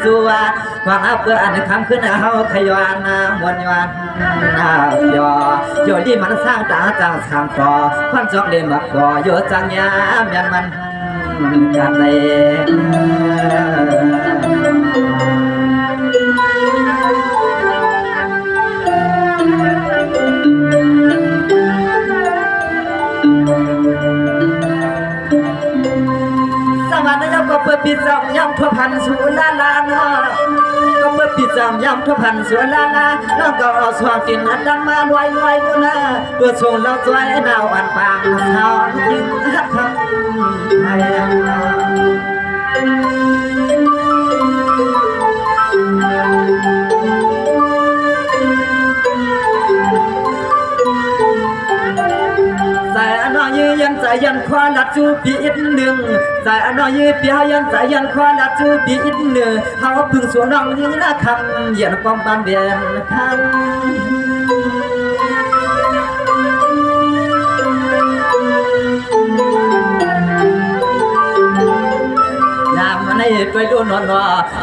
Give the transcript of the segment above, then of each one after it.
สู่ความเปื้อนคำขึ้นเฮาขยอนมวนยวนยอโยดีมันสร้างตาจังสามต่อความจอกเล่นบักก่อโยจังยามยันมันกันเลยสวัสดีครับก็เปิดปิดจำยำทั่วพันสุลาลาเนาะก็เปิดปิดจำยำทั่วพันสุลาลาแล้วก็เอาสว่างกินอันดังมาลอยลอยบุญนะตัวทรงเราสวยดาวอันปางสาวยิ่งฮักทั้งไทยยันใจยันควาลัดจูปีอีกหนึ่งใจอันน้อยเปียยันใจยันควาลัดจูปีอีกหนึ่งเขาพึ่งสวนน้องนี้นะคำเย็นปอมบานเบียนทันในตัวดูนอน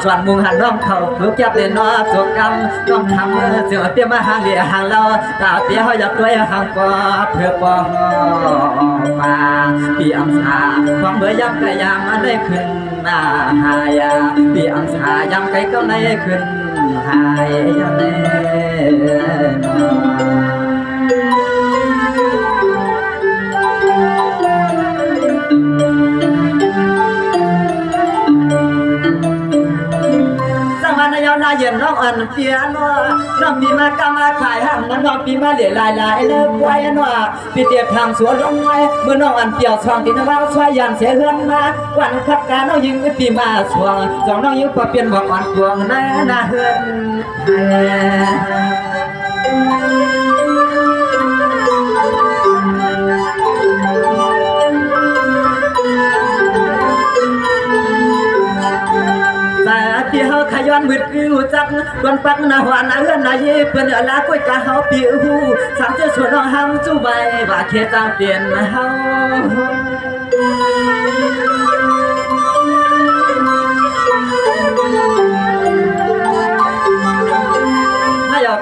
ส่วนมุงหันน้องเขาลูกยับเด่นนอจกกำน้องทำเสือเปียมาหางเดียหางเราตาเปียเขาอยากด้วยหางกอเพื่อปองมาปีอัมสาความเบื่อย้ำกะยามมันได้ขึ้นมาหายปีอัมสาย้ำไก่ก็ได้ขึ้นหายย้ำได้เย็นน้องอันเปียนว่าน้องปีมากำมาขายห้างน้องปีมาเหลี่ยลายเลิกไว้นว่าปีเตียบทางสวนลงไว้เมื่อน้องอันเปียวช่องที่น้องช่วยยันเสียเฮือนมาวันขับการน้องยิงปีมาช่วงสองน้องยิงพอเปลี่ยนบอกอ่อนพวงนาเฮือนที่เฮาขย้อนมืดคือจักดวนปักนาหวานนาเฮือนนาเย่เปิ้นอลาก้อยกะเฮาปีหูสามเจ้าสวนน้องหำจูใบว่าเขตเปลี่ยนเฮา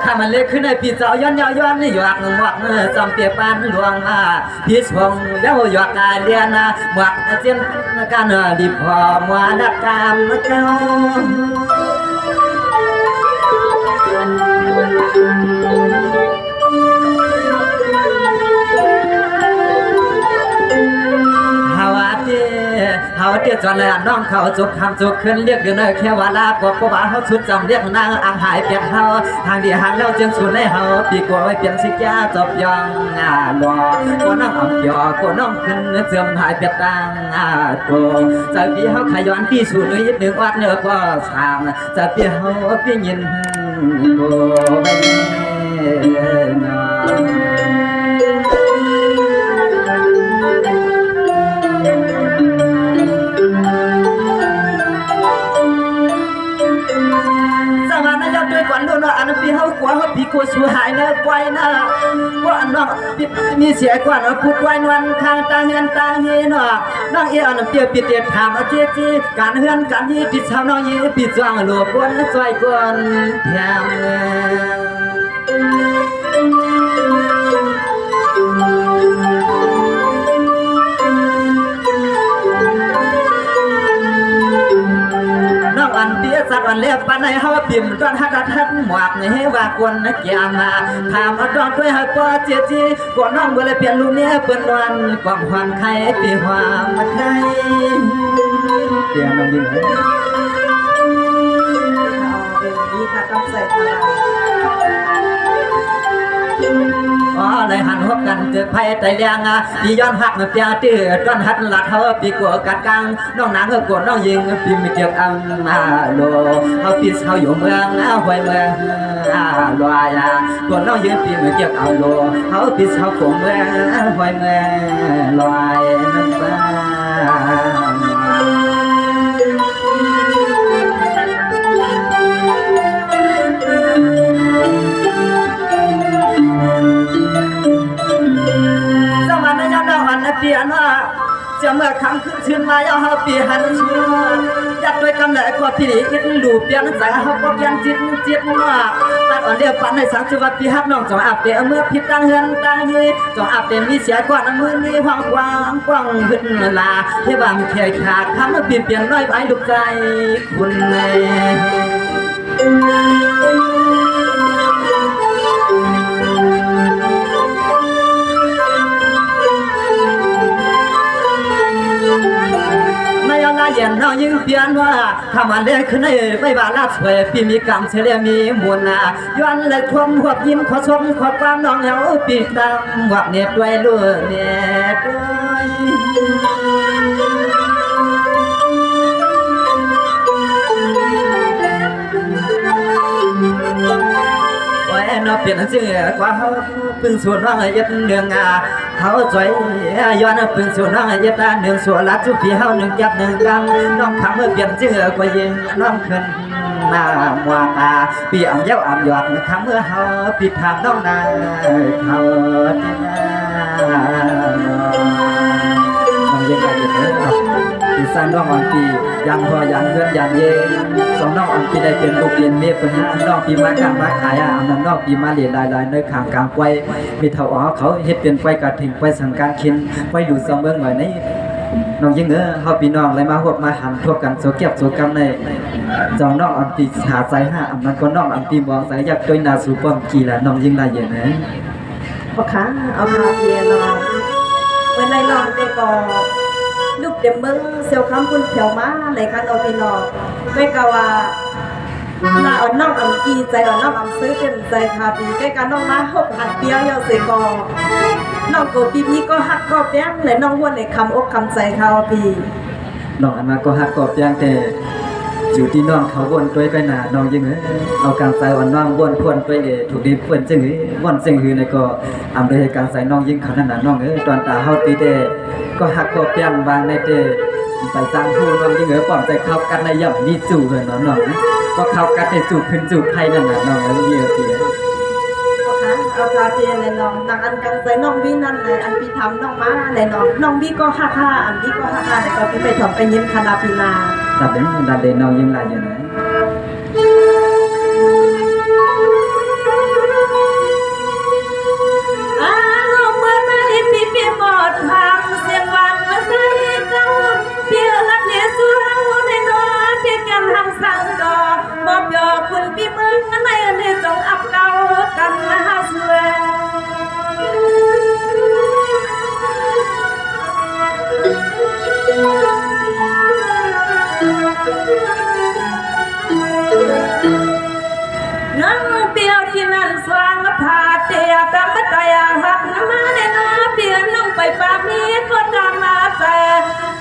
ข้ามันเล็กขึ้นในปีเจ้าย้อนนี่หยอกหมวกจำเปียปานหลวงพี่สวงแล้วหยอกการเรียนหมวกเจียนการดีพอมัวดักกามเจ้าเฮาเตี้ยจวนเลยน้องเขาจุกทำจุกขึ้นเรียกเดือนแค่ว่าลาปกว่าเขาชุดจำเรียกนางอ่างหายเปียกเฮาทางดีหางแล้วจึงสุดในเฮาปีกว่าไว้เปลี่ยนสิแก่จบยองหล่อก็น้องอ่ำยอก็น้องขึ้นเสื่อมหายเปียกตังโตจะปีเฮาขย้อนปีสูดนิดหนึ่งวัดเนื้อก็สางจะปีเฮาปียินโบก่อนโดนอันปีเฮากว่าเฮาปีโกสูหายเนื้อไว้นะว่าอันน้องมีเสียกว่าพูดไว้นวันทางตาเฮือนตาเฮเนาะน้องเออันเปียปิดเด็ดถามเจ๊จีการเฮือนการยี่ปิดชาวน้องยี่ปิดจวงหลวงกวนซอยกวนแถมอันเปียสัตว์อันเล็บปันให้เฮาปิ่มตอนฮัดหมวกให้ว่ากวนนักยามาถามเอาดอกด้วยให้ป้อเจี๊ยจีก่อนน้องบ่เลยเปลี่ยนลูกเนี้ยเปิ้นวันความหวานไข่ปีความมาไข่เตียงน้องยิ่งนี่ค่ะต้องใส่พลังเลยหันหกกันเจอไผ่ไตเลียงพี่ย้อนหักเปียตื้อตอนหัดหลัดเฮาปีกัวกัดกังน้องนางเฮากวนน้องยิงปีมีเกี่ยวอังโลเฮาปีเฮาอยู่เมืองห้วยเมืองลอยกวนน้องยิงปีมีเกี่ยวอังโลเฮาปีเฮาของเมืองห้วยเมืองลอยน้ำตาเปียนว่า จะเมื่อคำขึ้นชื่นมาเอาเฮาปีหันชัวจัดด้วยกำเนิดกว่าพี่ดีอินลูเปลี่ยนใจเฮาก็เปลี่ยนจิตมาตัดอ่อนเรียบปันให้สังจุบัดพี่ฮักน้องจงอับเดเมื่อผิดตั้งเฮือนตั้งยืนจงอับเดมีเสียก่อนมือนี้ว่างกว้างกว้างขึ้นลาให้บางแค่ขาดคำเปลี่ยนน้อยไปดุใจคุณแม่เย็นเรายิ่งเปลี่ยนว่าทำมันเล็กขึ้นในไม่บาลาสวยปีมีกรรมเฉลี่ยมีมวลนาย้อนและทวมหัวยิ้มขอชมขอความน้องเหงาปีตามวักเน็ตด้วยลูกเน็ตด้วยnó biển chứ quá phương xuân nó yết nương háo giỏi do nó phương xuân nó yết nương sủa lá chú phía háo nương chặt nương cam nó khám ở biển chứ quá yên nó khẩn mà ngoan bị ẩm giáo ẩm giọt khám ở háo bị tham nó na háoน้องยังไงอยู่เนอะที่สร้างน้องอันปียังพอยังเพื่อนยังเย่สองน้องอันปีได้เป็นลูกเรียนเมียเป็นน้องปีมาการมาขายอันนั้นน้องปีมาเรียนลายในขางกลางไว้มีเท่าอ๋อเขาเฮ็ดเป็นไฟกระถิ่งไฟสังการคินไฟอยู่สองเมืองหน่อยนี้น้องยังเนอะเฮาพี่น้องเลยมาหวบมาหันทั่วกันโซเก็บโซกำในสองน้องอันปีหาใจอันนั้นก็น้องอันปีมองใจอยากด้วยนาสูป้อมกี่ละน้องยังไรอย่างนั้นพ่อค้าเอาคาเพียน้องเมื่อในน้องได้ก่อลูกเดี๋ยวมึงเซลคำคุณเขียวมาในคันเอาพี่น้องไม่กะว่าน่าอ่อนน้องอ่ำกีใจอ่อนน้องอ่ำซื้อเป็นใจคาปีใกล้กันน้องมาหกหันเปียวยาวเสกอน้องโกพี่ก็หักก็แป้งเลยน้องวนในคำอกคำใจคาปีน้องอันมาก็หักก็แป้งแต่อยู่ที่น้องเขาวนตัวไปหนาน้องยังเอาการใส่วันน้องวนพวนตัวถูกดีพวนจึงวนจึงหือในก็อำโดยการใส่น้องยิ่งเขานั่นน่ะน้องตอนตาเฮาตีเดก็หักก็เปียงบางในเดไปสร้างผู้น้องยิ่งปลอมใจเข้ากันในย่ำมีจู่เลยน้องก็เข้ากันในจู่ขึ้นจู่ไทยนั่นน่ะน้องเยี่ยมเตี้ยเอาคาเทียนเลยน้องนักอันกันใส่น้องบี้นั่นเลยอันพี่ทำน้องมาเลยน้องบี้ก็ฮ่าอันบี้ก็ฮ่าเลยก็พี่ไปถอดไปยิ้มคณะพิลาดัดเด่นน้องยิ่งไรอย่างนั้นน้องเมื่อไม่พี่เปียหมดทางเสียงวันมาใส่เจ้าเปียรักเนียสู้เฮาในน้อเปียกันทำสั่งดอกบอกยอคุณพี่มึงในอันนี้จงอับเก่ากันนะฮะสวยนั่งเปียวที่นั่นสว่างผาเตียตามมาตายหักน้ำมาในน้าเปียน้องไปปากนี้ก็ตามมาแต่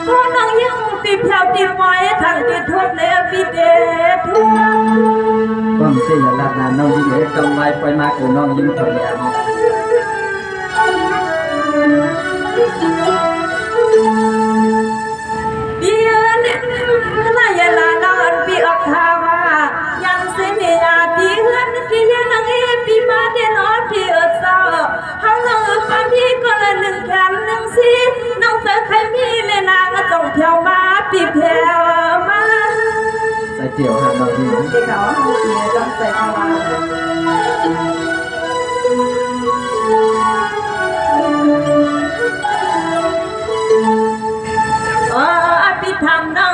ก็น้องยังปีแผ่วตีไว้ทางที่ทุบเลี้ยปีเดทุบป้อมเสียหลับนานน้องยิ่งเอ๋กำไว้ไปมากกว่าน้องยิ่งถอยแล้วเปียเนี่ยน่าอย่าลานอนปีออกทาวายังเสียมีอาปีเฮือนที่ยังนั่งเอปีมาเดนอปีเออเศร้าเฮาน้องฟังพี่ก็ละหนึ่งแขนหนึ่งซีน้องเจอใครมีเลยนางก็ต้องเที่ยวมาปีแผ่วมาใส่เดี่ยวหาน้องยิ่งเด็กเขาเปียต้องใส่ทาวาพี่ทำน้อง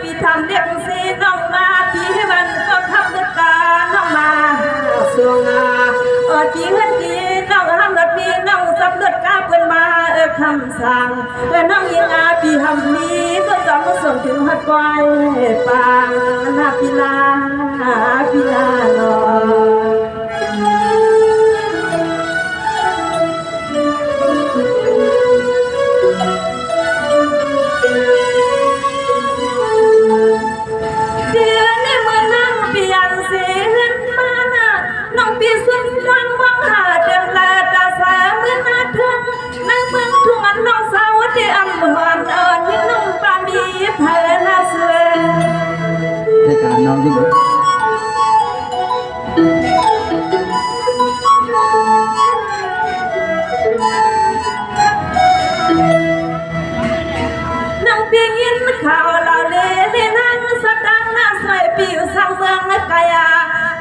พี่ทำเด็กซีน้องมาพี่ให้มันก็ทำด้วยตาน้องมาสวงพี่เฮือนดีน้องห้ามรถพี่น้องสับเลือดกาเพิ่นมาคำสั่งน้องยิงพี่ทำมีก็จองส่งถึงหัดไว้ปางนาพิลาลพี่สุดฟังวังหาเดินลาตาสาเมื่อนาทึงในเมืองทุ่งอันน้องสาวที่อำเภอยิ่งน้องปามีแผ่นาเสือในการน้องยิ่ง ปียินข่าวเราเล่เล่นั่งสตังหน้าสวยปิวสังเมืองกายา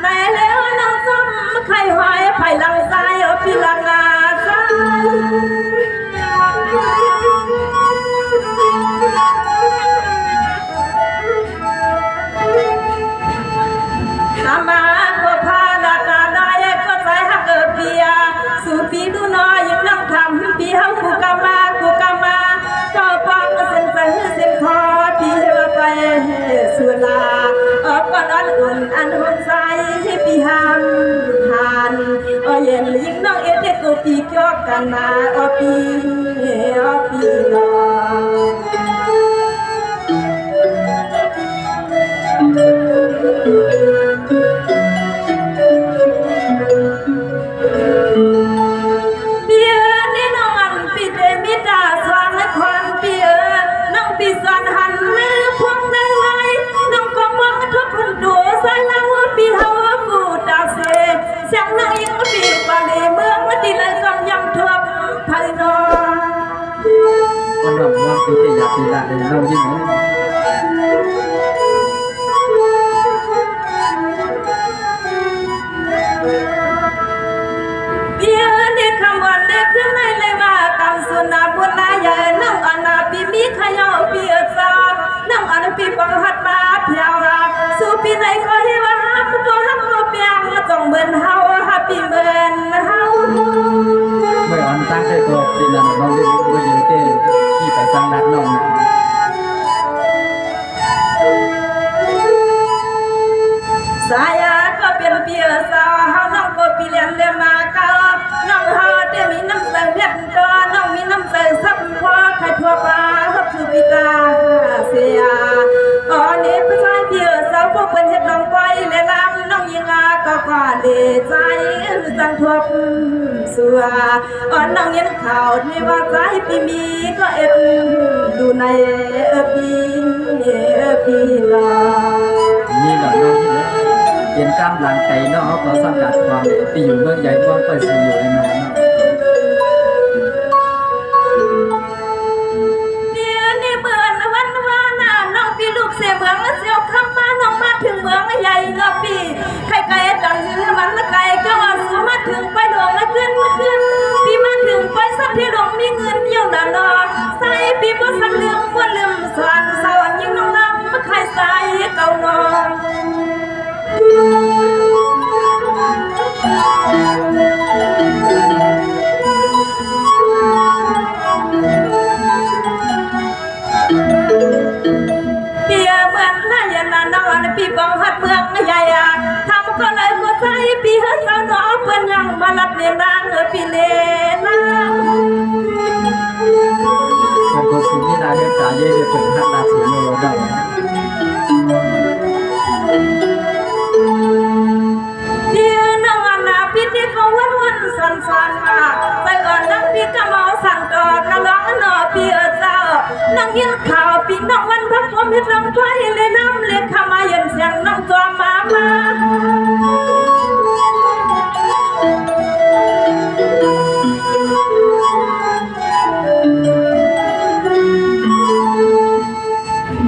ในเลี้ยวน้องส้มไข่หอยไผ่ลังซ้ายปีลังอาซ้มาก็พาดาตาได้ก็ใจหักเปียสู่ปีดูน้อยยังนั่งทำปีเฮากูกามาก็ปังเส้นใจเส้นคอปีเฮาไปสุลาก่อนอุ่นอันหุ่นใจปีหันเย็นยิ่งน้องเอเดกูปีจอกกันนาปีนอคนเราว่าคือจะอยากดีละเลยเรายิ่งเบียร์เด็กคำวันเด็กขึ้นในเลยว่ากำสุนาบุญนายาน้องอนาปีมีขยาวเบียร์ซาน้องอนาปีปังหัดมาเพียวสู่ปีไหนก็ให้ว่าผู้ตัวฮักโมเปียงจงเบิ่นเฮาฮับปีเบิ่นเฮาไม่อ่อนตั้งใจตัวปีนั้นเราเรียนรู้เยอะเต้ที่ไปสร้างรักน้องสายาก็เป็นเปียสาวเฮาน้องก็ปีเลียนเลียมาเกาน้องเฮาได้มีน้ำใจเม็ดตัวน้องมีน้ำใจซับพอใครทั่วไปฮับคือปีตาเสียนี้ผู้ชายเปียสาวพวกเป็นเฮ็ดน้องไปเลยลำน้องยิงอาก็ก่อนดีใจจังทบสัวน้องยินข่าวที่ว่าใจปีมีก็เอ็ดดูในปีลานี่ก็น้องที่เป็นกำลังใจเนาะก็สังกัดความไปอยู่เมืองใหญ่ก็ไปสู่อยู่ในนั้นเนาะเดี๋ยวนี้เมื่อวันว่าน่ะน้องปีลูกเสียเมืองเสียวคำมาน้องมาถึงเมืองใหญ่เนาะปีใครไกลจังคือมันไกลก็ว่าสูมาถึงไปดวงละขึ้นปีมาถึงไปสักที่ดวงมีเงินอยู่น่ะเนาะใส่ปีบ่สักเรื่องบ่ลืมสอนยิ่งน้องนำมาใครใส่เก่าน้องเปียเหมือนนายนานอนปีกองหัดเมืองใหญ่ทำก็เลยก็ใจปีเฮเจ้าน้องเพื่อนยังมาลับเนนางปีเนนางเป็นคนสูงนี่ได้เรื่องการเย่เป็นท่านราศีโลได้ที่เขาวันสันมาใจอ่อนนักพี่กะเมาสั่งต่อกะร้องหน่อพี่เจ้านั่งยินข่าวพี่น้องวันพักผมเฮ็ดลำไฟเลยน้ำเล็กเข้ามาเย็นเสียงน้องจอมมา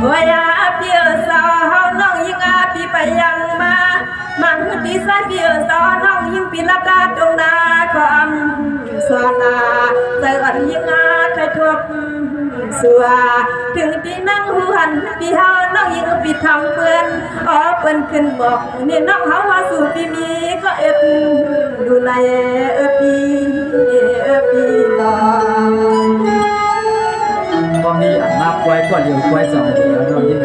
โอ้ยพี่สาวเฮาน้องยิงพี่ไปยังมามังดีสายเบียสอนน้องยิ่งปีละกาดงนาความสวนาใจอ่อนยิ่งใครทบสัวถึงปีนั่งหูหันปีเฮาน้องยิ่งปีทำเปื้อนเปิ้นขึ้นบอกนี่น้องเฮาว่าสู่ปีมีก็เอ็ดดูในปีลอก็มีอันมาป่วยก็เลี้ยวป่วย2เดียวเนาะยิ่ง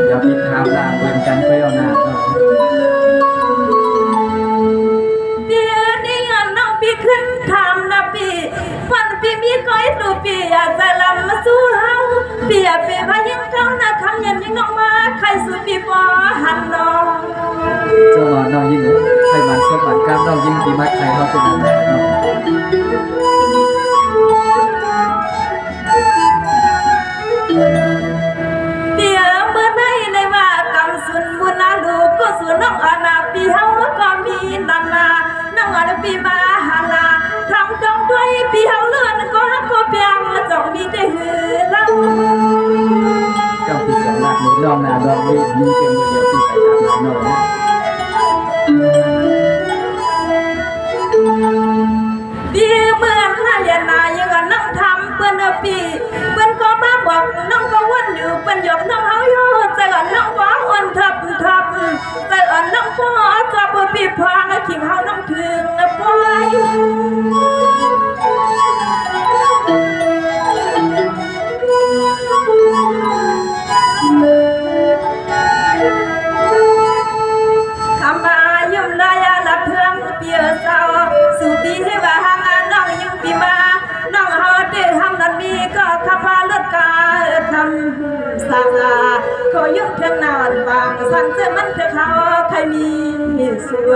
อย่าปิดทางลางเดินกันไปเอาหน้าเนาะขึ้นทำนะปีฝันปีมีก้อยตูปีอยากจะลำมาสู้เฮาปีอยากไปพายิ่งเจ้านะคำยันยิ่งน้องมาใครสู้ปีปอหันน้องเจ้าว่าน้องยิ่งใครมันสมบัติกล้ามน้องยิ่งปีมัดใครเขาเป็นอะไรเนาะเดี๋ยวเมื่อไหร่เลยว่ากำสุนบุญนาลูกก็สุนน้องอนาปีเฮาก็มีนำมาน้องอนาปีมาหาลาทำจงด้วยปีเฮาเลื่อนก็ฮักก็เปียงจงมีได้หือเล่า มีเพียงมือเดียวที่ไปตามน้องดีเหมือนนายนายังน้องทำเพื่อนปีเพื่อนก็มาบอกน้องก็วนอยู่เป็นหยกน้องเฮาอยู่ใจอ่อนน้องว้าอ่อนทับใจอ่อนน้องพ่อจับปีพางขิงเฮาน้องถึงปล่อยทำมายุ่มนายละเพื่อนเปียสาวสุดีให้ว่าหางานน้องยุ่งปีมาน้องเฮาได้ทำนั้นมีก็ขับพาลดกาทำสังอาขอยุ่งเพียงนานบางสั่งเจอมันเถอะเขาใครมีสัว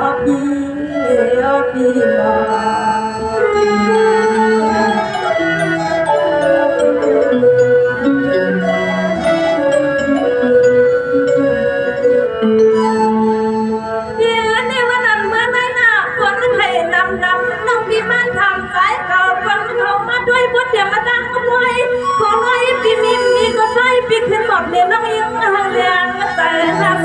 อปีมา เดี๋ยวในวันนั้นเมื่อไม่น่าคนให้นำน้องพี่มันทำสายเขาคนเขามาด้วยบทเดียวมาตั้งกันไว้ขอหน่อยพี่มีก็ใส่พี่ขึ้นบอกเนี่ยน้องยังห่างเลี้ยงแต่รัก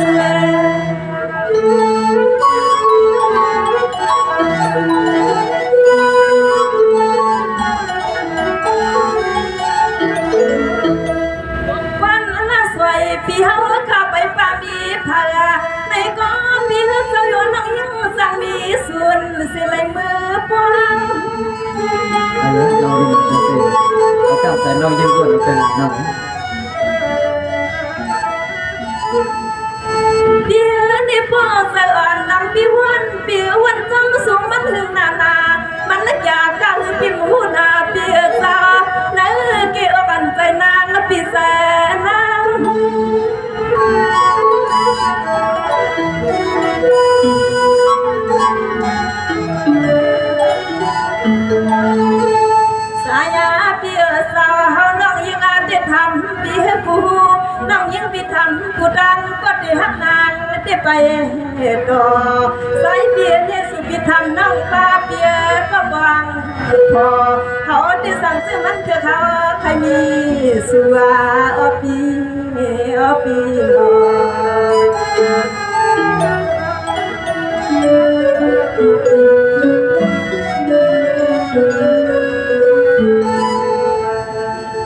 วันละสวยพี่เฮาเข้าไปป่ามีพาในก็พี่เฮาเจ้าอยู่น้องยังสั่งมีส่วนสิไหลมือปวง เอาเลยน้องยิ่งน้องเป็นเอากลับใส่น้องยิ่งอ้วนเป็นน้อง เดี๋ยวนี้พ่อเสือนนำพี่วันจังสูงมันถึงนามันนักอยากก้าวพี่หมูนาพี่สาในเกี่ยวกันใจนางพี่แสนางสายาพี่สาวเฮาน้องยังอาจได้ทำพี่ผู้น้องยังพี่ทำผู้ดังก็ได้หักนางได้ไปต่อสายเบียเนี่ยสุพี่ทำน้องป้าเบียก็บางพอเขาได้สั่งซื้อมันเถอะเขาใครมีสัวอปีมอ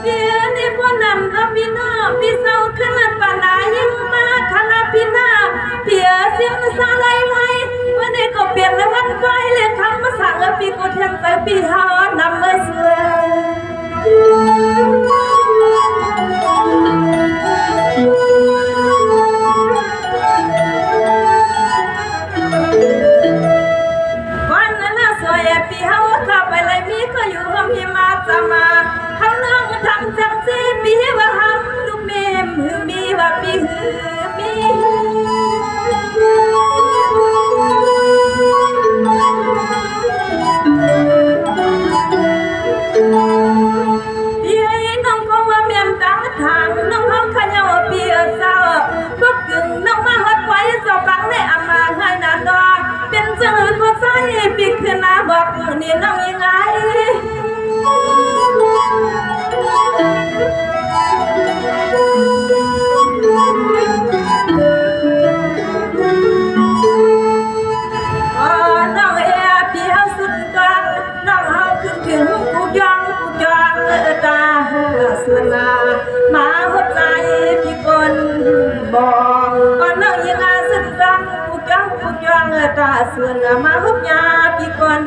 เดี๋ยวนี้พวกนั้นก็พี่น้องพี่เศร้าขึ้นปานายิ่งมาคณะพี่น้าเพียเสียงสาไลวันนี้ก็เปลี่ยนเลยวันไฟเลยคำมาสั่งพี่ก็เทียนแต่พี่หานำมาเสือวันนั้นสวยพี่เฮาเข้าไปเลยมีก็อยู่ห้องพี่มาจะมาเขาน้องทำจังสิพี่ว่าหำลูกเมมหือมีว่าพี่หือมีเดี๋ยวน้องคงว่าเมียมตาทางน้องห้องขยาวพี่เศร้าพวกกึ่งน้องมาหัดไว้เจ้าฟังในอามาให้นานดอเป็นเจ้าอื่นพอใส่ปีกขึ้นมาบอกนี่น้องยังไงน้องพี่เฮาสุดกลางน้องเฮาขึ้นถึงกูยองตาสนามาหัวใจพี่คนบอกน้องยังอาสุดกลางกูยองตาสนามาหัวยาพี่คน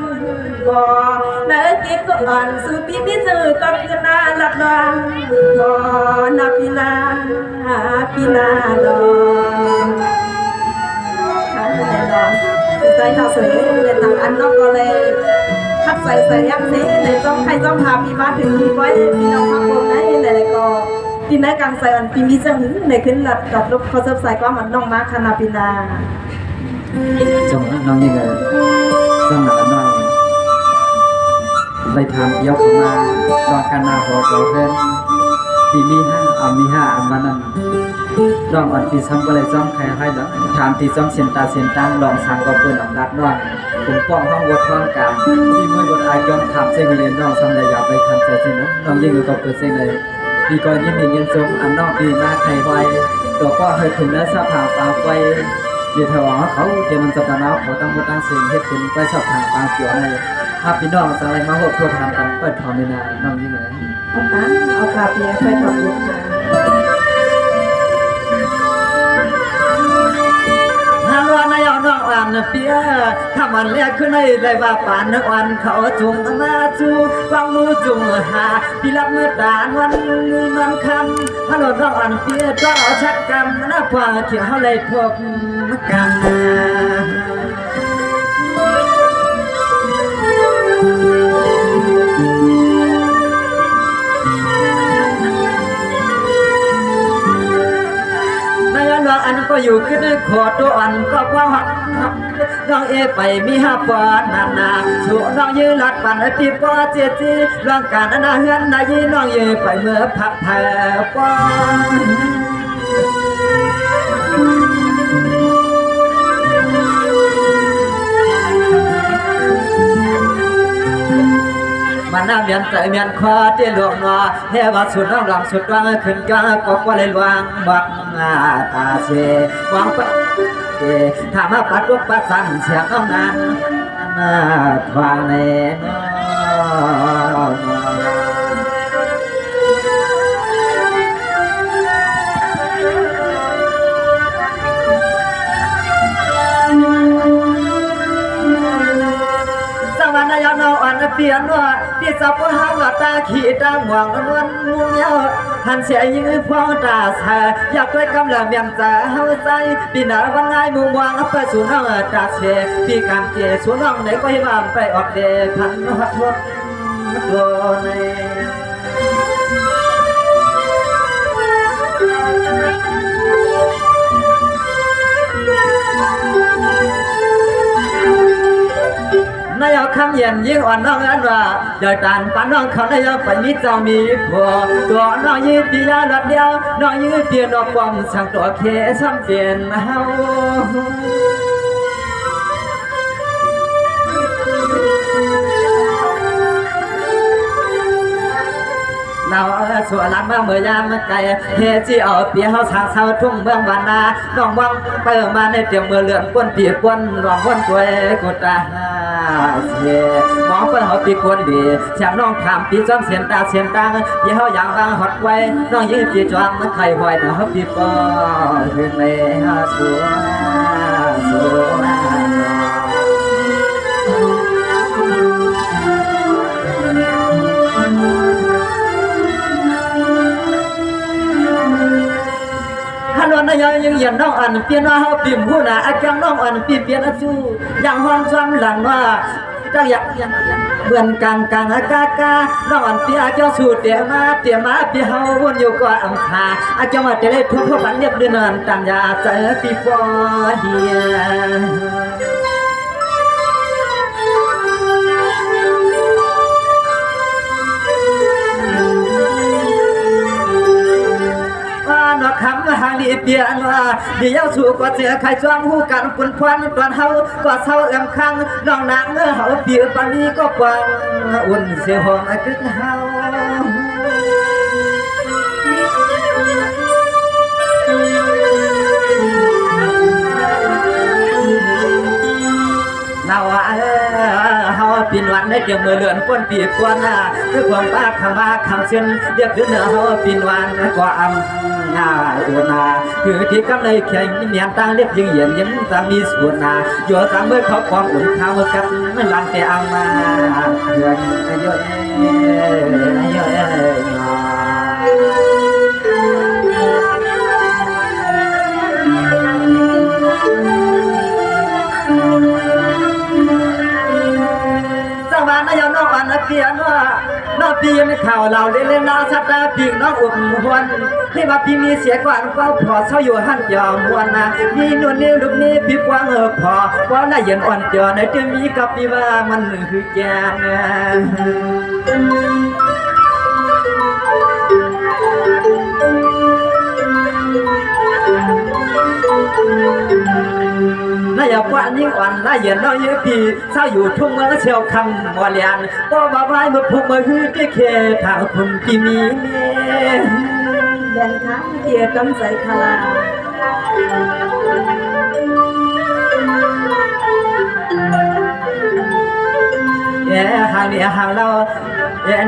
บอกเนื้อกิ๊กก็อ่อนสู่พี่เจอก็คือนาหลับนอนพอนาพี่นาดอนแน่นอนใจเราสวยในต่างอันนอกก็เลยทับใส่ยักษ์สิในจ้องใครจ้องพาพี่บ้านถึงพี่ไว้พี่น้องพักคนนั้นในก็ที่ในกลางใส่อันพี่มีจังในขึ้นหลับกับรถเขาเสิร์ฟใส่ก็มันน้องมาคณาปินาจงน้องยิ่งสมัครน้องไปทำเยี่ยวเข้ามาลองกันหน้าหัวเราเพื่อนที่มีห้าอันวันนั้นลองอันที่ซ้ำก็เลยซ้ำใครให้แล้วถามที่ซ้ำเสียนตังลองสั่งก็เปิดอันดับน้องผมป้องห้องวัดท้องการที่มือบทอายจอมทำเส้นเรียนน้องซ้ำเลยอยากไปทำเส้นนะน้องยิ่งก็เปิดเส้นเลยดีก่อนยิ่งเย็นสมอันน้องดีมากใครไว้ ตัวก็ให้ถึงและสภาพปาไฟเดี๋ยวถวายเขาเดี๋ยวมันจะตะนาวเขาตั้งบนตั้งสิ่งเฮ็ดขึ้นไปสอบถามปาเกี่ยวในถ้าพี่น้องสังไรมาหกทั่วทางกันเปิดทองในนาน้องยิ่งไหน เอาคาเปียไปทำบุญ ฮาลวนายน้องอ่านเปียถ้ามันเรียกขึ้นในได้ว่าปานนักวันเขาจุงมาจูฟังมือจุงหาพี่รับเมื่อตานวันมันคำฮาลน้องอ่านเปียก็เอาชักกรรมนะกว่าเขียวเลยพบกัน ในหลวงอันก็อยู่ขึ้นขอตัวอันก็เพราะน้องเอไปมีห้าปอนนาสู่น้องยืนหลัดปันที่ปอเจจีเรื่องการนาเฮือนนายน้องเอไปเมื่อพักแผ่ปอนมันน้ำเมียนใจเมียนคอที่หลวงนอเทวสุดน้องลำสุดวางขึ้นกางก็ว่าเลยลวงบักตาเสวางปะถ้ามาปัดลุกปัดสั่นเสียงน้องนั้นทวางในวันนายนอันเปลี่ยนว่าที่สับหางตาขีดหวังนวลมุงเยาหันเสียยื้อพองตาสาอยากด้วยกำลังเมียนใจเฮาใจปีหน้าวันง่ายมุงวางไปสู่น้องตาเสียปีการเจสู่น้องไหนก็ให้บ้านไปออกเดพันหัดหัวโดนในนายคำเย็นยิ่งอ่อนน้องอันว่าเดินตานปานน้องเขานายไปมิเจ้ามีผัวตัวน้องยืดปียาหลัดเดียวน้องยืดเปลี่ยนดอกความช่างตัวเคซ้ำเปลี่ยนเฮาเราส่วนล้านมาเมื่อยามไกลเฮจีเอาเปียเฮาสางเสาทุ่งเมืองบานนาน้องวังเปิดมาในเตียงเมื่อเลือนป้นปีป้นรองป้นตัวกุตาเสียมองไปเขาปีกวนดีฉากน้องขามปีจอมเสียนตาเสียนตังปีเขาอย่างวางหดไว้น้องยืนปีจอมมันไข่หอยนะเขาปีปอขึ้นในสัวสัวฮัลโหลนายยังยันน้องอันเปลี่ยนว่าเขาปิ่มผู้น่ะอาจังน้องอันปีเปลี่ยนอาจูอย่างห้องซ้ำหลังว่าจังอยากเหมือนกลางอากาน้องอันเปียเจ้าสูดเตียมาเปียเฮาวนอยู่ก่อนอำคาอาจังว่าจะได้ทุกข์ปันเรียบเดินตันยาเจอปีปอเดียนกคำหางดีเปียนว่าเดี๋ยวสู่ก็เจอใครจ้องหูกันปุ่นควันตอนเฮาก็เศร้าเอ็มคังน้องนางเมื่อเฮาเปียปานนี้ก็กวางอุ่นเสียหอมกึกเฮาเราเฮาปีนวันได้เดียวมือเลือนป้นปีกวนด้วยความป้าคำว่าคำเส้นเรียกขึ้นเฮาปีนวันก็อำอุนาคือที่กำเลยแข่งเมียนตั้งเรียบยิงเหยียนยิ้มตามีส่วนนาอยู่ตามเมื่อเขาความอุ่นข้าวกับลังแต่เอามาเดือนเยอะเยอะสวรรค์นายน้องอันเปียนว่าน้องปีนข่าวเราเล่นน้องชัดตาปีน้องอุ่นหวนที่ว่าพี่มีเสียก่อนก็พอเช่าอยู่หันยอมวนนะมีนวลนิ้วลูกนี้พี่กว้างพอว่าละเย็นอ่อนเจอในที่มีกับพี่ว่ามันคือแกนายกว่ายิ่งอ่อนนายเย็นน้อยพี่เช่าอยู่ทุ่งเมืองเชียวคำว่าเลียนก็บ่าวไว้เมื่อพุ่งมาฮือที่เขตทางคุณพี่มี แบ่งทางเกียรกำใส่คาราหางเดียหางเรา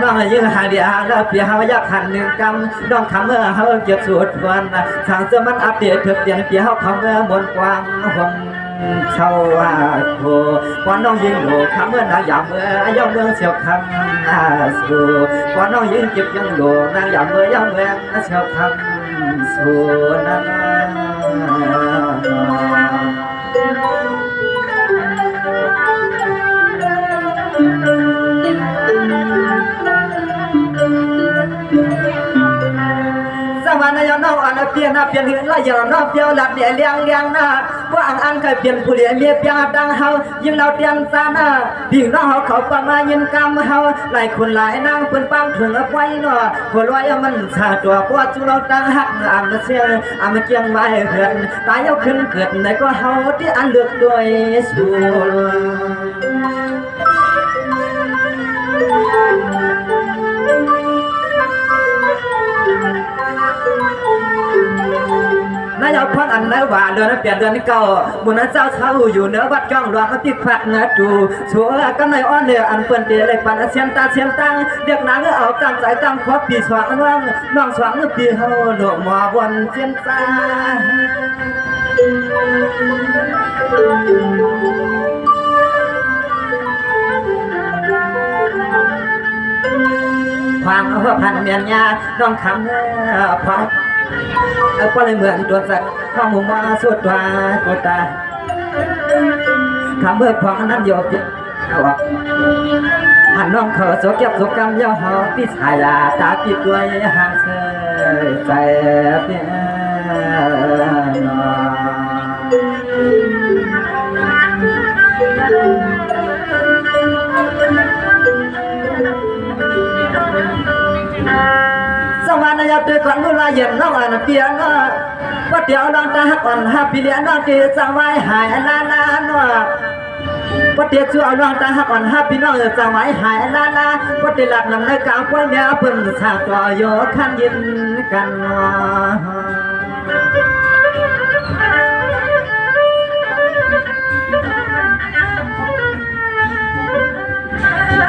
น้องยื้อหางเดียหางเราเปียหาอยากหันหนึ่งกำน้องคำเมื่อเฮาเก็บสูตรวันทางเสื้อมันอัปเดตเถื่อเปลี่ยนเปียเฮาคำเมื่อมนกวางหงเช่าว่าโคก่อนน้องยิงโหคำเมื่อนางยามเมื่อย่อเมืองเสียวคำสู่ก่อนน้องยิงเก็บยังโหนางยามเมื่อย่อเมืองเสียวคำสู่นั้นสวรรค์ยอน้องอันเปลี่ยนเปลี่ยนเหือนละยอน้องเปียวหลับเดียเลี้ยงหน้าว่าอันเคยเปลี่ยนผู้เลี้ยงเมียเปียดังเฮายิ่งเราเตียนซาหน้าพี่น้องเฮาเขาปังมายินกรรมเฮาหลายคนหลายนางเปิ้นปังถึงเอาไว้เนาะหัวลอยมันชาตัวกว่าจุเราตั้งหักอันเสียอันเกียงไว้เหือนตายเอาขึ้นเกิดในก็เฮาที่อันเลือกด้วยสู่นายเอาพังอันไหนว่าเดือนเปลี่ยนเดือนเก่าบุญเจ้าเช่าอยู่เหนือวัดจ้องรวงติดผักเนื้อจูชัวร์กันในอ้อนเนื้ออันเปิ้นเตะเลยปันเสียนตาเสียนตังเรียกนางเอากำใจกำครบปีสว่างว่างน้องสว่างปีเฮาหนวกหมอบนเสียนตาความหัวพันเมียนยาน้องคำพอก็เลยเหมือนตัวสัตว์ข้องมุมมาสุดตัวกูตาคำเบิกของนั้นโยบหันน้องเขาโสเก็บโสกรรมย่อหอพิสายาตาปิดด้วยห่างเสยใจเปียนสวรรค์ยาเตือนคนรู้ละเย็นน้องอันเปียนว่าเดี๋ยวน้องตาหักอ่อนหักพี่เลี้ยน้องตีสังไว้หายลาลาหนัวว่าเดี๋ยวชั่วน้องตาหักอ่อนหักพี่น้องสังไว้หายลาลาว่าเดี๋ยวหลับนำในกลางป่วยเมียเพิ่งสาวตัวโยขันยินกัน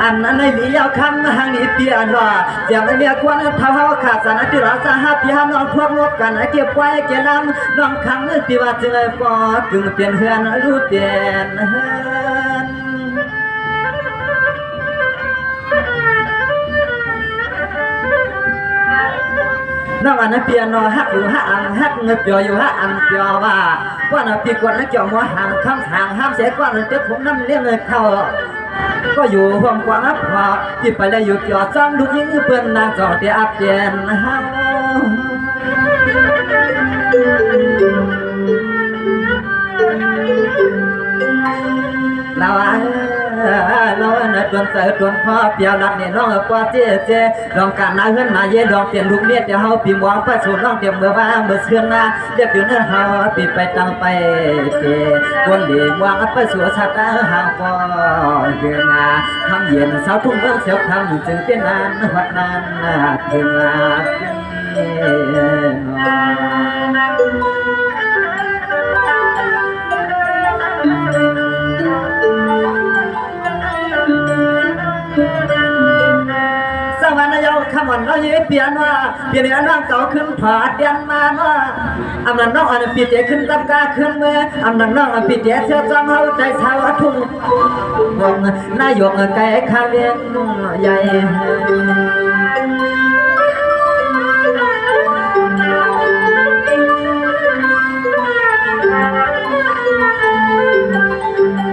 อันนั้นในมีเอาคำหางนี้เปียนว่าอย่างในเมียกวนเท้าขาดสารที่รักษาหาพี่หาน้องพวกงบกันเก็บไว้เก็บลำน้องคำที่ว่าจึงเลยปอจึงเปลี่ยนเฮือนรู้เปลี่ยนเฮือนน้องอันนั้นเปียนนอฮักอยู่ฮักอันฮักเงยเปียวอยู่ฮักอันเปียวว่าน่ะปีกวนแล้วเกี่ยวมัวห่างคำห่างห้ามเสียกวนเจ็บผมน้ำเลี้ยงเลยเข้าก็อยู่ห่วงกว่าพอที่ไปได้อยู่จอดซ้ำลูกยิงเพื่อนนางจอดเดียบเย็นฮะเราน่ะจนเสือจนพ่อเปียวรัดเนี่ยน้องกว่าเจ๊ลองการน้าเฮือนมาเย่ลองเปลี่ยนลูกเลี้ยเดี๋ยวเฮาปีมองไปสู่น้องเตรียมเมื่อว่าเมื่อเชื่อนาเรียกอยู่เนื้อเฮาปีไปตั้งไปเจ๊คนเหลี่ยมวางไปสู่ชาตาเฮาก็เดืองาทำเย็นสาวทุ่งเมืองเสียวคำจึงเป็นนานวัดนานถึงสวรรค์ยาวขมันเราเย็บเปลี่ยนว่าเปลี่ยนน้องเก่าขึ้นผาเดียนมาว่าอำนาจน้องอันปีเจขึ้นตับกาขึ้นเมื่ออำนาจน้องอันปีเจเชื่อจอมเฮาใจชาวทุ่งวงนายกไก่ข้าเวียนใหญ่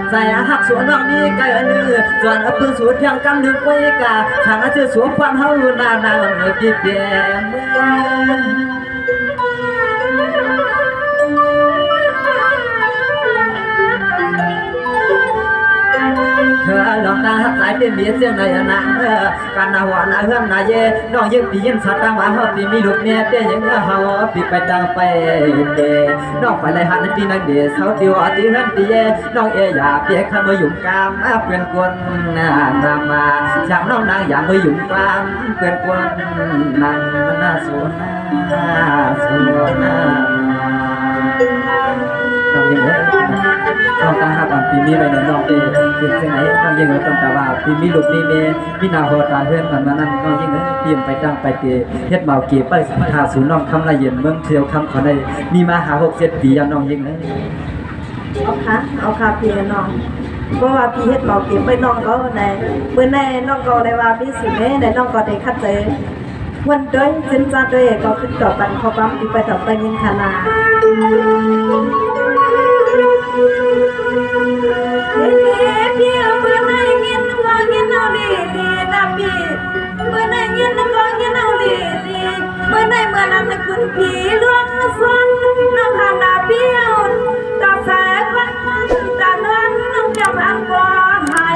ใส่หักสวนน้องนี้ไก่เนื้อส่วนปืนสวนเพียงกำนึกไว้กาทางอาเจอสวนความเฮาหน้านางปีเปียเมื่อ ลองตาสายเป็นเมียเสียงในนะการนาหัวนาเฮือนนาเย่น้องยังปียินสัตว์ตามาเฮาปีมีลูกเมียเด้ยังเฮาปีไปตางไปเดน้องไปเลยหันปีนังเดเสาติวตีเฮือนตีเย่น้องเออย่าเปียกข้ามือหยุ่มกามเพื่อนกวนนามาจากน้องนางอย่ามือหยุ่มกามเพื่อนกวนนางนาสุนาสุนาน้องยังน้องตาหาปันปีมีไปในน้องเอเป็นเส้นไหนน้องยังต้องตาว่าปีมีลูกมีเมมีนาหัวตาเฮือนมันมานั่นน้องยังเตรียมไปตั้งไปเตเฮ็ดเมาเก็บไปหาศูนย์น้องคำละเย็นเมืองเที่ยวคำขอได้มีมาหา6-7 ปีน้องยังเอาค่ะพี่น้องเพราะว่าพี่เฮ็ดเมาเก็บไปน้องก็ในเมื่อในน้องก็ได้ว่าพี่สิแม่ในน้องก็ได้คัดเจอวันด้วยสินจ้าด้วยก็ขึ้นกับบันขอปั๊มอีไปต่อไปยินคณาพี่เมื่อในยินก็ยินเอาดีดีนะพี่เมื่อในยินก็ยินเอาดีดีเมื่อในเมื่อนั้นคุณพี่ล้วนซ้อนน้องหานาเบี้ยวตาแสงวันตาเนื้อน้องจำอันบ่หาย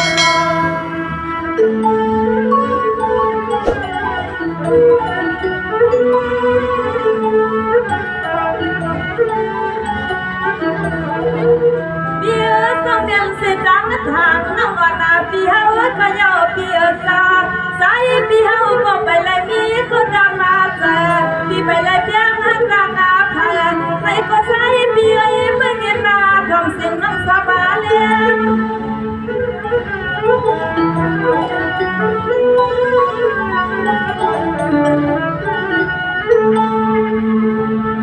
เบี้ยต้องเดินเส้นทางน้องว่านาพี่เฮาก็ยาวเบี้ยซาสายพี่เฮาก็ไปเลยมีคนดำนาแซ่พี่ไปเลยเพียงหันกลางอาพาใครก็สายเบี้ยเมื่อเงินนาทำสิ่งน้ำสบายเลย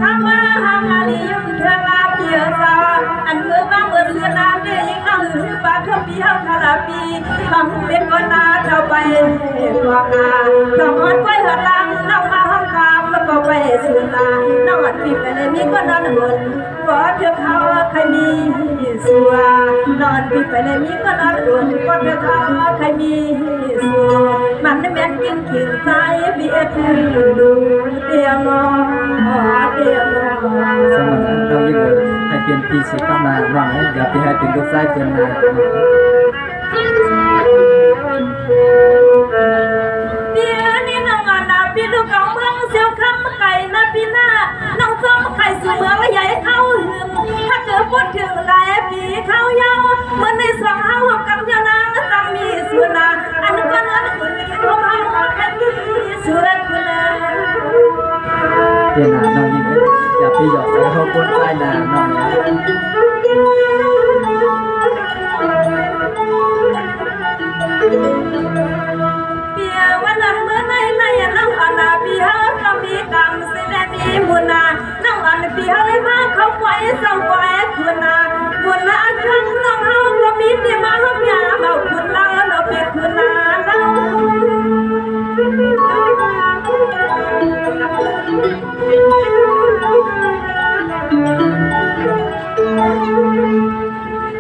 ทำมาหางาลียุ่งเธอลาเพียซาอันเมื่อบ้างเมื่อเสือนาเดียยิ่งนั่งหือบาดเธอพี่เฮาคาราปีคำเป็นคนนาเท่าไปกว่างาต้องอดไว้หัดลังนั่งมาห้องคำแล้วก็ไปสุนานั่งอดปีไปเลยมีคนนอนบนเพราะเธอเขาใครมีสัวนอนปีไปเลยมีคนนอนบนเพราะเธอเขาใครมีสัวมันแม่นกินขิงใจเบียดดูเดียวมองเดียวมองสมัยนั้นน้องยังให้เป็นปีสิเข้ามาน้องอย่าไปให้เป็นลูกชายเป็นนาเบียนี่น้องอาณาพี่ลูกเอาเมืองเสียวคำไก่นาพี่หน้าน้องส้มไข่สู่เมืองใหญ่เข้าหึมถ้าเกิดพูดถึงหลายปีเข้ายาวเหมือนในสองเฮากับยานางจะมีสุนาอันก็นั้นคนนี้เขาเฮาแค่มีสุรคุณาเป็นนาน้องยังอย่าไปหยอกใส่เขาคนใต้นาน้องเปียวันนั้นเมื่อในน้องอาณาพี่เฮาก็มีกรรมสิได้มีบุญนาน้องอาณาพี่เฮาเลยมาเขาไว้ส่งไว้คุณนาบุญนาครั้งน้องเฮาก็มีที่มาห้องยาเบาคุณลาเราเป็นคุณนาเรา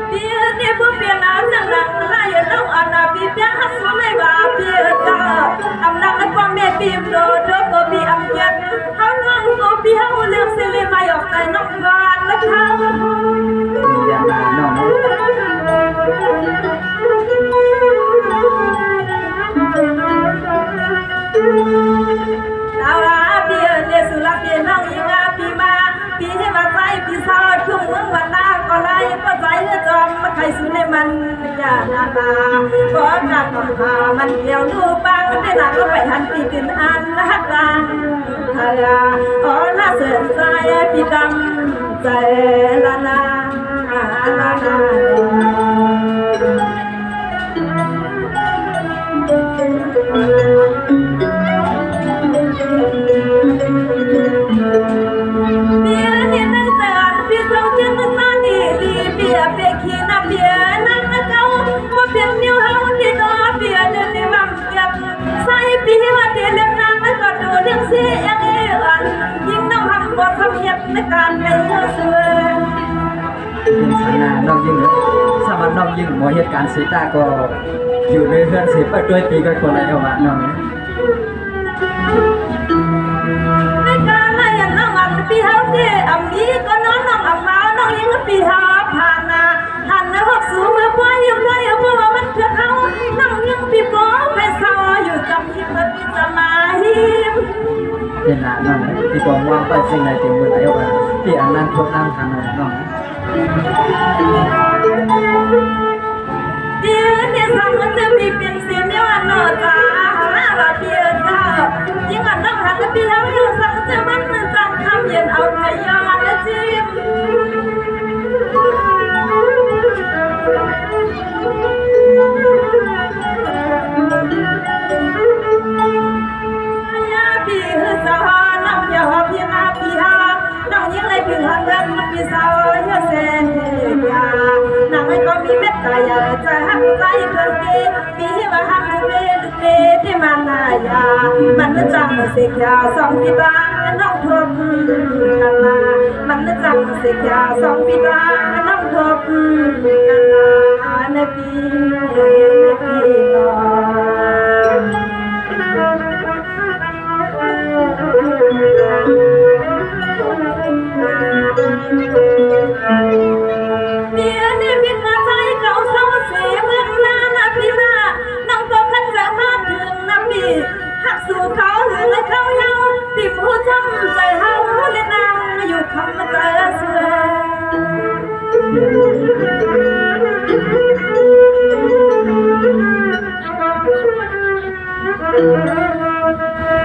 เปียเนี่ยพวกเปียนาจังหลังไล่น้องอาณาพี่เปียหักสมัยว่าเปียจ้าอำนาจและความเมตตาโดดก็มีอำนาจเขาน้องก็เปียเลือกสิริมาหยอกใจน้องกานและเขาอย่านาน้องลาวาเปียเนี่ยสุราเปียน้องยิงาปีมาปีให้มาใจปีสาวทุ่งเมืองวันนาก็ไล่ก็ใจจอมมาใครสุในมันอย่านาตาเพราะการทำพามันเดียวดูบ้างได้หนักก็ไปหันปีกินอันหักดังทายาอ๋อน่าเสียใจปีดำใจละนาละนาเบียนี่นั่งเสือนพี่เจ้าเจ้าตาดีดีเบียเปียขี้น้ำเบียนั่งเจ้าว่าเพียงนิ้วเฮาที่ตัวเบียเดินในวังเก็บใส่ปีว่าเดียเลี้ยงนางก็ดูเลี้ยงเสียยังเอ๋อันยิ่งน้องทำบทสำเนียงในการเป็นเธอเสือเป็นชนะน้องยิ่งสมัครน้องยิ่งหมอเหตุการณ์สีตาก็อยู่ในเฮือนสีไปด้วยปีก็คนอะไรเอามาน้องในการไล่น้องอันปีเฮาที่อันนี้ก็น้องอันมาน้องยิ่งปีเฮาผ่านนาหันนะหกสูงเมื่อว่ายังไงเพราะว่ามันเถื่อน เป็นหน้าน้องที่กองวางไปสิ่งใดเต็มมือไหลออกมาที่อันนั้นทุกนั่งทางน้องเดี๋ยวเนี่ยสองมันจะมีเป็นเสียงย้อนหน้าตาว่าเพียงเจ้ายิ่งอันน้ำหันจะเพียงอยู่สังจะมันจังคำเย็นเอาไทยย้อนและจิ้มพี่สาวน้องอย่าหัวพี่นาพี่ฮาน้องยิ่งเลยถึงหันเดินพี่สาวเยอะเสียน้องไม่ก็มีเม็ดตายใจหักใจเกินดีพี่ว่าหักเด็ดเด็ดที่มันนายามันจะจำเสียสองพี่บ้านน้องทบกันมามันจะจำเสียสองพี่บ้านน้องทบกันมาในปีน้องเมียนี่พิษใจเก่าเศร้าเสียเมืองนานาพี่มาน้องก็ขันจะมาถึงน้ำพี่หักสู่เขาหรือเขาเย้าติ่มหัวช้ำใจเฮาและนางอยู่คำใจเสื่อ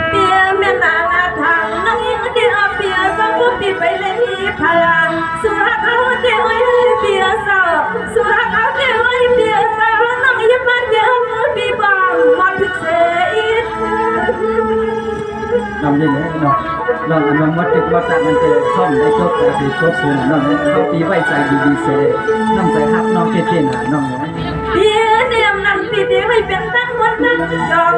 เปียแม่นางอาทางน้องยิ่งเดียวเปียสังกุปีไปเลยพลาสุราเขาเดียวเปียสาวสุราเขาเดียวเปียสาวน้องยิ่งมาเดียวปีบางมาถึงเสียน้องยิ่งน้องอันนั้นวัดตึกวัดตะมันจะท่อมได้โชคแต่โชคซื้อน้องเขาปีไว้ใจดีๆเสน้องใจฮักน้องเท่ๆนะน้องเปียเนี่ยนั่นปีเดียวให้เป็นตั้งวันนั้นยอม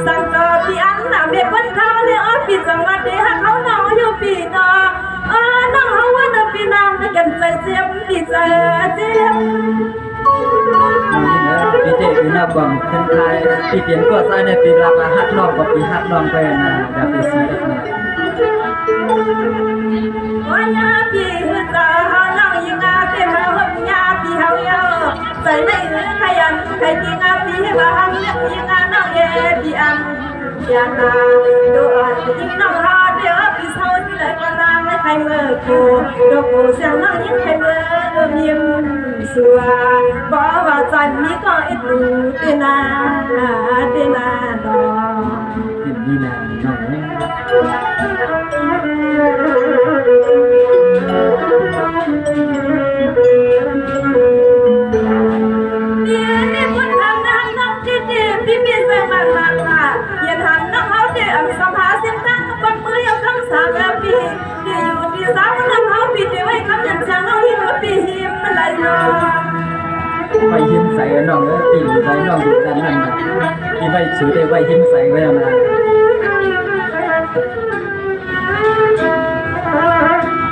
สั่งต่อปีอันน่ะเบียดคนเขาเลยปีจังหวัดเดียวเขาหนออยู่ปีนอน้องเขาว่าน่ะปีนางกันใจเจ็บปีใจเจ็บปีเจปีหน้าบังขึ้นไทยปีเปลี่ยนก็ใส่ในปีรับฮักน้องกับปีฮักน้องไปนะอย่าไปซีเอสนะว่ายาพี่จะน้องยังอาเต็มหัวยาพี่เฮาเยาใจในขยันใครที่งาพี่ว่าหักยังอาน้องเย่พี่อันยานาดูอันยิ่งน้องหาเดี๋ยวพี่เศร้าที่เลยก็นางให้ใครเมื่อกูดูกูเสียงน้องยิ่งใครเมื่อยิ้มสัวบอกว่าใจมีก็อิดดูตีนาน้องดีนะน้องนี่คนทำน้ำน้องที่ดีพี่มีเสียงมันอย่าทำน้องเขาเดี๋ยวสภาเส้นตั้งปักมือยังคำสามแบบพี่ที่อยู่ที่สาวน้องเขาพี่ที่ไว้คำยันเสียงน้องที่เหลือพี่หิมอะไรน้องไปหิมใส่น้องปีอยู่ไปน้องอยู่ด้านนั้นนะที่ไปถือได้ไว้หิมใส่ไว้มา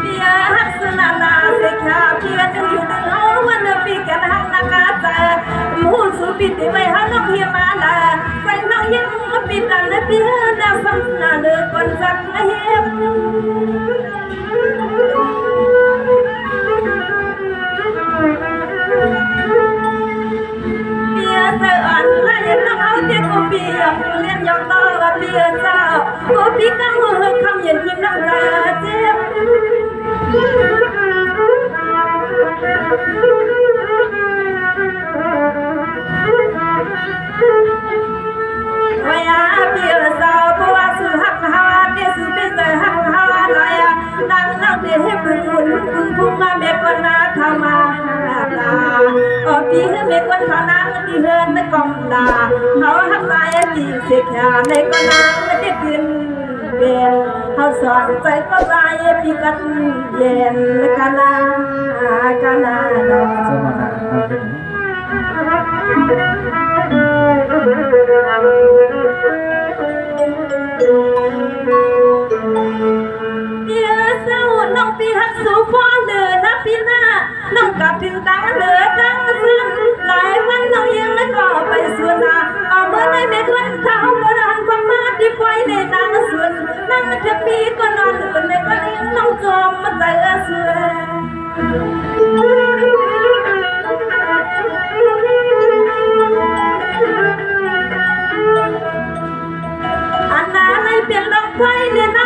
เปียหักสนานาเสียขาเพียนอยู่ในห้องวันปีกันหักนักอาจารย์มูสุปิดไว้หาน้องเฮียมาลาใส่น้องยังปิดอันเปียน่าสงสารเลยคนสักเฮียเปียเสืออันไรน้องเอาเด็กกูเปียเลี้ยงยองต่อว่าเปียเจ้ากูปีกันมือคำเย็นยิ้มน้ำตาเจ็บวายาเปียสาวเพราะว่าสื่อหักหาเปียสื่อเป็นใจหักหาลายดังนั่งเดียให้บุญพุ่งมาเมฆวันนาทำมาลาปีให้เมฆวันเขานั่งที่เฮือนในกองดาเขาหักใจปีเสียขาในก็นั่งไม่ได้กินเบียนเขาสอนใจก็ใจปีกันเย็นกันนาดอกสมนาเดี๋ยวเศร้าน้องปีหักสู่ฟ้าเลือนะพี่หน้าน้องกลับถึงตาเลือดังซึ้งหลายวันน้องยังไม่ก็ไปสวนหาเอาเมื่อในเม็ดวันเท้าก็รันความมาที่ไฟในนางสวนนั่งจะปีก็นอนอื่นในก็เลี้ยงน้องจอมมาใจเสืออันนั้นในเปลี่ยนดอกไฟเนี่ยนะ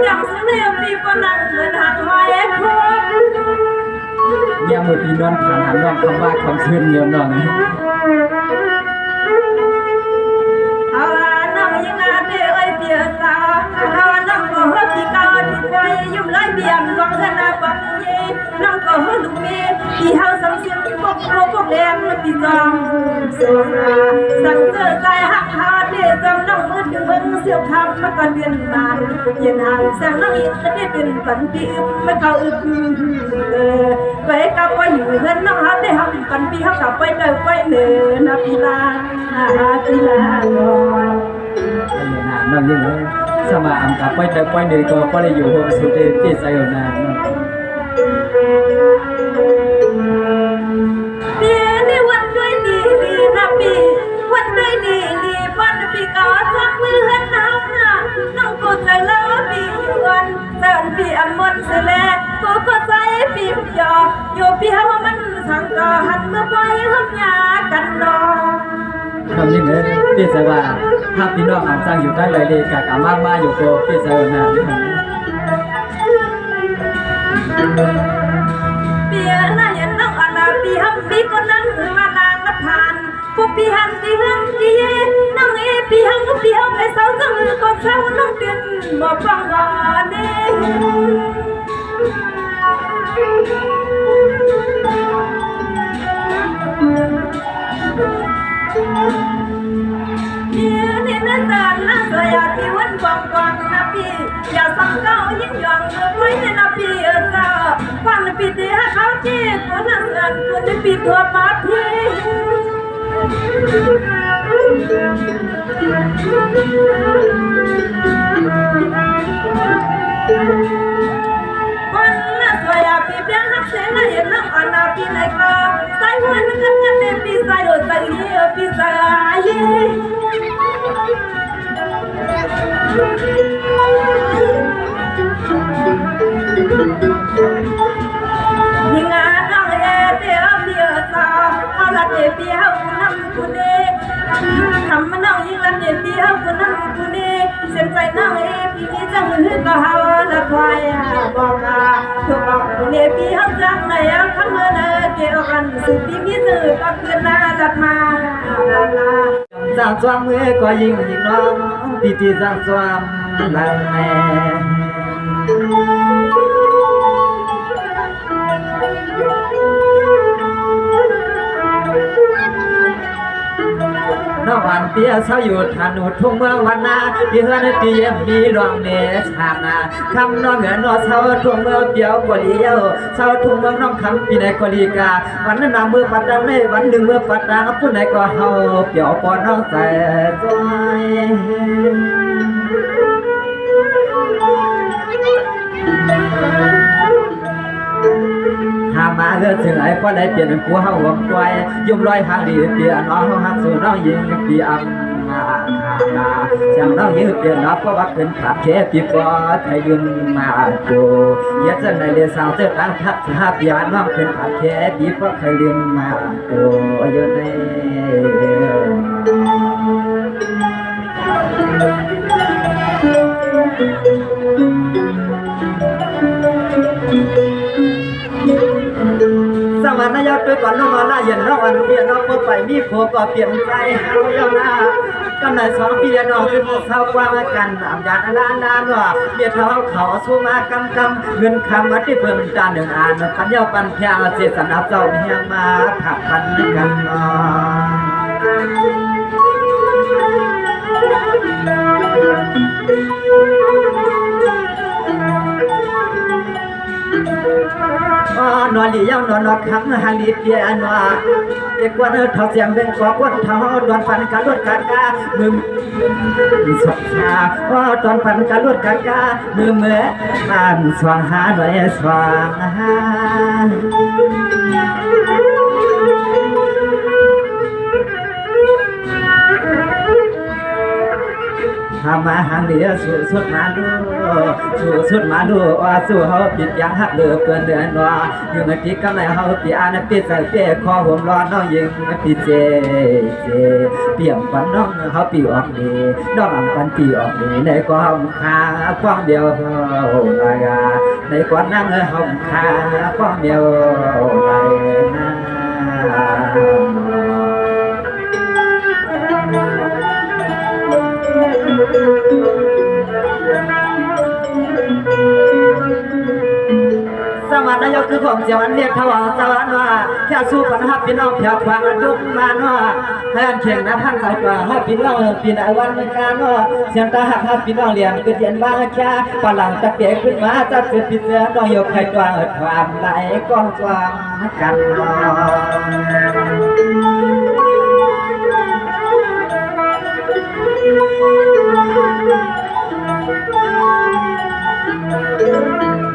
จังสุดเลยปีปนังเหมือนหักไม้ครบ เนี่ยมือพี่นวลผ่านหันน้องคำว่าคำชื่นเงียวน้อง เอาละน้องยังงานเดียวไอ้เดียวสาวเอาน้องก็หัวปีกาที่ไว้ยุ่มไล่เบียงหวังขนาบังเย่น้องก็หัวลูกเมียที่เฮาสังเสียงพวกโคพวกแดงมันปีจอมสวงสั่งเจอใจหักหาเดจอมน้องมือถึงเบิ่งเสียวคำมาก่อนเดือนบานเย็นห่างแสงน้องอีกจะได้เป็นฝันปีอึมไม่เก่าอึมไปกลับไปอยู่เฮือนน้องหาได้ทำฝันปีเฮากลับไปเดินไปเนินนะปีลาปีลา น้องยังไงสมาอังกับไปแต่ไปเด็กก็ได้อยู่ห้องสุดที่ที่ใส่นาน เดียในวันด้วยดีดีนะปีวันด้วยดีดีวันปีก็จับมือหันน้ำน่ะน้องกูใจแล้วปีวันเสิร์นปีอันมนเสลกูก็ใจปียออยู่ปีฮาว่ามันสังกอหันเมื่อไปหักยากันนอง น้องยังไงที่ใส่ว่าถ้าพี่น้องอ่านสร้างอยู่ได้เลยเลยกะกะมากมาอยู่ก็ที่ใส่นาน เปียน่าเห็นน้องอาลาปีฮัมปีก็นั่งมานางละผ่านพวกปีหันปีหันปีเย่น้องเอปีฮัมก็ปีฮัมไอ้สาวจังก็เศร้าน้องเดินบ่ฟังก่อนเด้เปียเนี่ยน่าจะน่าสวยพี่วันกองกองนะพี่อย่าสั่งเก้ายิ่งยองไว้ในนะพี่เจ้าฟังปีเดียเขาจีบคนนั้นกันคนที่ปีตัวมาพี่ วันน่ะสวยปีเปียหักเสียงน่ะเห็นน้องอันน่ะปีไหนก็ใส่หัวนึกกันเต็มปีใส่โดดใส่เหี้ยปีใส่เหี้ยิงงานน้องเอเดียวเดียวสาวเอาละเดียวคุณทำคุณเองทำมาน้องยิงละเดียวคุณทำคุณเองเส้นใจน้องเอพี่มีจังมือก็หาละควายบอกว่าทุกบอกคุณเอพี่เขาจังไหนคำเมื่อเดียวกันสุดที่มีสื่อก็คือหน้าจัดมาลา สร้างความมือก็ยิ่งน้องพี่ที่สร้างความลังแม่น้องวันเปียเศร้าอยู่ถนนทุ่งเมืองวันนาที่เฮือนที่เยี่ยมมีดวงเนชานาคำน้องเหนือนอเศร้าทุ่งเมืองเปียวกว่าเลี้ยวเศร้าทุ่งเมืองน้องคำปีไหนก็ลีกาวันนั้นนำมือปัดดำในวันหนึ่งมือปัดดำผู้ไหนก็เฮาเปียวปอนน้องใส่จอยหามาเลือดถึงไหนก็ได้เปลี่ยนกูเฮาหวงไว้ยุ่มลอยหางดีเปลี่ยนน้องหักสู่น้องยิงปีอังมาขาดาจังน้องยิงเปลี่ยนน้องเพราะว่าขึ้นขาดแค่ปีกว่าไทยยืนมาดูเยอะจังในเรือสาวเจ้าตั้งทักหาเปลี่ยนน้องขึ้นขาดแค่ปีเพราะไทยยืนมาดูเยอะในสวรรค์นายกด้วยก่อนน้องมาล่าเย็นน้องวันเปลี่ยนน้องก็ไปมีโผก็เปลี่ยนใจเฮาเยาหน้าก็ในสองปีน้องคือเข้าความกันอำยาดลานานว่าเบียดเท้าเขาสู้มากำเงินคำมาที่เพิ่มจานหนึ่งอ่านปัญญาปัญญาเจตนาเจ้าเฮียมาถักพันกันนอนอนลียังนอนคำหาลีเปียนว่าเอกวันเท่าเสียงเป็นกว่าวันเท่าดวนปันการลดการกามือสวชาว่าตอนปันการลดการกามือเมื่ออ่านสว่างหาหน่อยสว่างหา ทำมาหางเดียวสู้สุดมาดูสู้สุดมาดูว่าสู้เฮาปิดยังหักเลือเกินเดือนว่าอยู่ในปีกำไรเฮาปีอันปีใส่เปียคอผมร้อนน้องยิงปีเจเปี่ยมปันน้องเฮาปีออกดีน้องอันปันปีออกดีในความคาความเดียวเฮาลายในความนั่งเฮาคาความเดียวลายนะ สวัสดีนายกคือผมเจ้าวันเรียกถวายสวัสดีว่าแค่สู้ปัญหาพี่น้องเพียงฟังดุกมาเนาะให้อันเข่งนะท่านสายกว่าให้พี่น้องปีนวันในการเนาะเสียงตาหักให้พี่น้องเรียนคือเรียนบ้างแค่ปลังตะเกียบขึ้นมาจัดเสือพิเศษน้องยกไข่กวางความไหลกองกวางกันเนาะ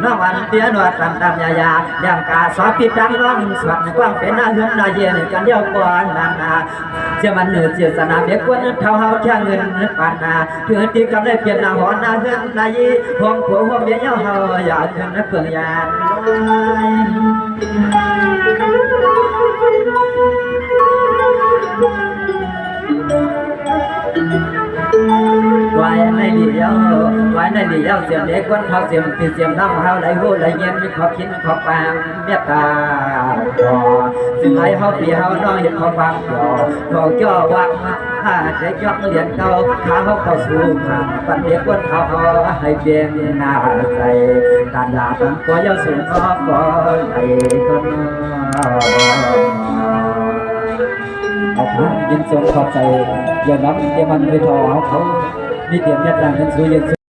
น้องวันเตี้ยนวดตำตำยายาเลี้ยงกาสอบปิดดังร้องสวดกว้างเป็นนาเฮือนนาเย็นกันเยาก่อนนานนาเจ้ามันเหนือเจียสนาเบียกวนเท่าเฮาแค่เงินปานนาเพื่อที่กำได้เปลี่ยนนาหอนนาเฮือนนายีห่วงผัวห่วงเบี้ยเยาเฮาอยากเงินเปลืองยานไว้ในเดียวไว้ในเดียวเสียงเด็กคนเขาเสียงตีเสียงน้องเขาไหลหูไหลเย็นมีขอบคิดขอบปางเมตตาพอซึ่งให้เขาปีเขาน้องเห็นขอบปางพอเขาจ่อวังถ้าได้จ่อเหรียญเก่าขาเขาเข้าสู่ผ่านปันเด็กคนเขาให้เบียงหน้าใจการลาตันก็ยังสูงนอกก็ไหลคนเอาพื้นยินทรงขอบใจอย่าน้ำเดี๋ยวมันไปทอเขามีเดียมยัดดังกันสู้ยัง